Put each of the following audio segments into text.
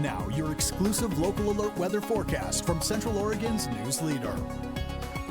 Now, your exclusive local alert weather forecast from Central Oregon's news leader.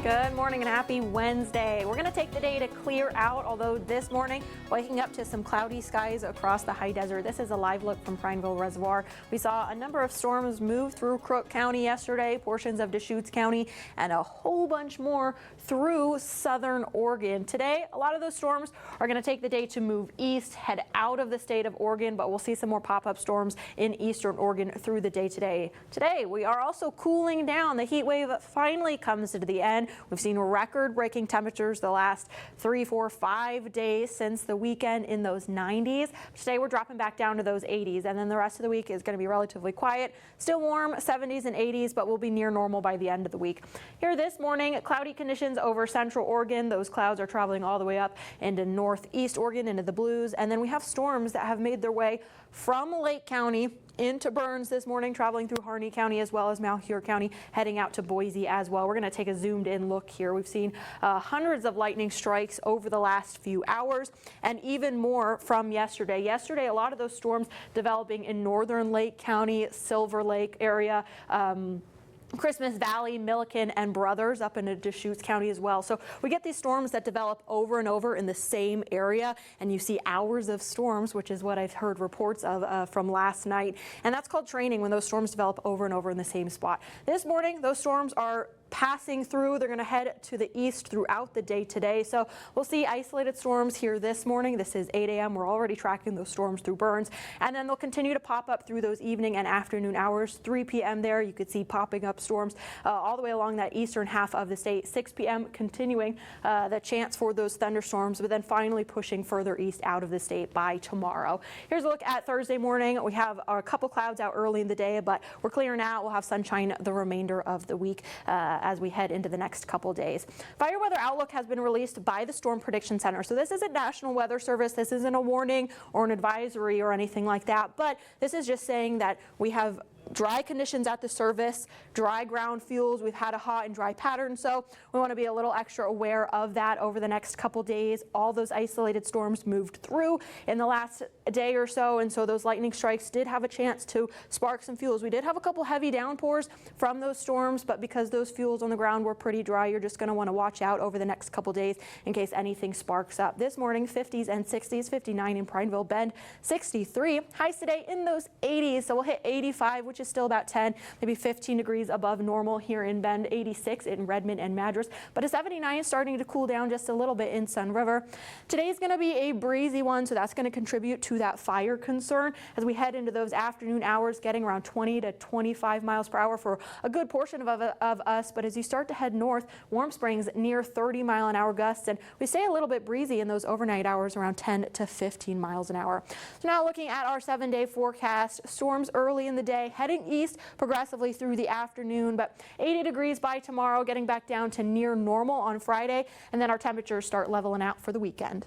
Good morning and happy Wednesday. We're going to take the day to clear out, although this morning waking up to some cloudy skies across the high desert. This is a live look from Prineville Reservoir. We saw a number of storms move through Crook County yesterday, portions of Deschutes County, and a whole bunch more through southern Oregon. Today, a lot of those storms are going to take the day to move east, head out of the state of Oregon, but we'll see some more pop-up storms in eastern Oregon through the day today. Today, we are also cooling down. The heat wave finally comes to the end. We've seen record-breaking temperatures the last 3, 4, 5 days since the weekend in those 90s. Today we're dropping back down to those 80s, and then the rest of the week is going to be relatively quiet. Still warm, 70s and 80s, but we'll be near normal by the end of the week. Here this morning, cloudy conditions over central Oregon. Those clouds are traveling all the way up into northeast Oregon, into the Blues, and then we have storms that have made their way from Lake County into Burns this morning, traveling through Harney County as well as Malheur County, heading out to Boise as well. We're going to take a zoomed in look here. We've seen hundreds of lightning strikes over the last few hours, and even more from yesterday. Yesterday, a lot of those storms developing in northern Lake County, Silver Lake area, Christmas Valley, Milliken, and Brothers up into Deschutes County as well. So we get these storms that develop over and over in the same area, and you see hours of storms, which is what I've heard reports of from last night. And that's called training, when those storms develop over and over in the same spot. This morning, those storms are passing through. They're going to head to the east throughout the day today. So we'll see isolated storms here this morning. This is 8 a.m. We're already tracking those storms through Burns, and then they'll continue to pop up through those evening and afternoon hours. 3 p.m. there, you could see popping up storms all the way along that eastern half of the state. 6 p.m. continuing the chance for those thunderstorms, but then finally pushing further east out of the state by tomorrow. Here's a look at Thursday morning. We have a couple clouds out early in the day, but we're clearing out. We'll have sunshine the remainder of the week as we head into the next couple days. Fire weather outlook has been released by the Storm Prediction Center. So this isn't National Weather Service. This isn't a warning or an advisory or anything like that, but this is just saying that we have dry conditions at the surface, dry ground fuels. We've had a hot and dry pattern, so we want to be a little extra aware of that over the next couple days. All those isolated storms moved through in the last day or so, and so those lightning strikes did have a chance to spark some fuels. We did have a couple heavy downpours from those storms, but because those fuels on the ground were pretty dry, you're just going to want to watch out over the next couple days in case anything sparks up. This morning, 50s and 60s, 59 in Prineville Bend, 63. Highs today in those 80s, so we'll hit 85, which is still about 10, maybe 15 degrees above normal here in Bend, 86 in Redmond and Madras, but a 79 is starting to cool down just a little bit in Sun River. Today's going to be a breezy one, so that's going to contribute to that fire concern as we head into those afternoon hours, getting around 20 to 25 miles per hour for a good portion of us. But as you start to head north, Warm Springs near 30-mile-an-hour gusts, and we stay a little bit breezy in those overnight hours, around 10 to 15 miles an hour. So now looking at our 7-day forecast, storms early in the day, heading east progressively through the afternoon, but 80 degrees by tomorrow, getting back down to near normal on Friday, and then our temperatures start leveling out for the weekend.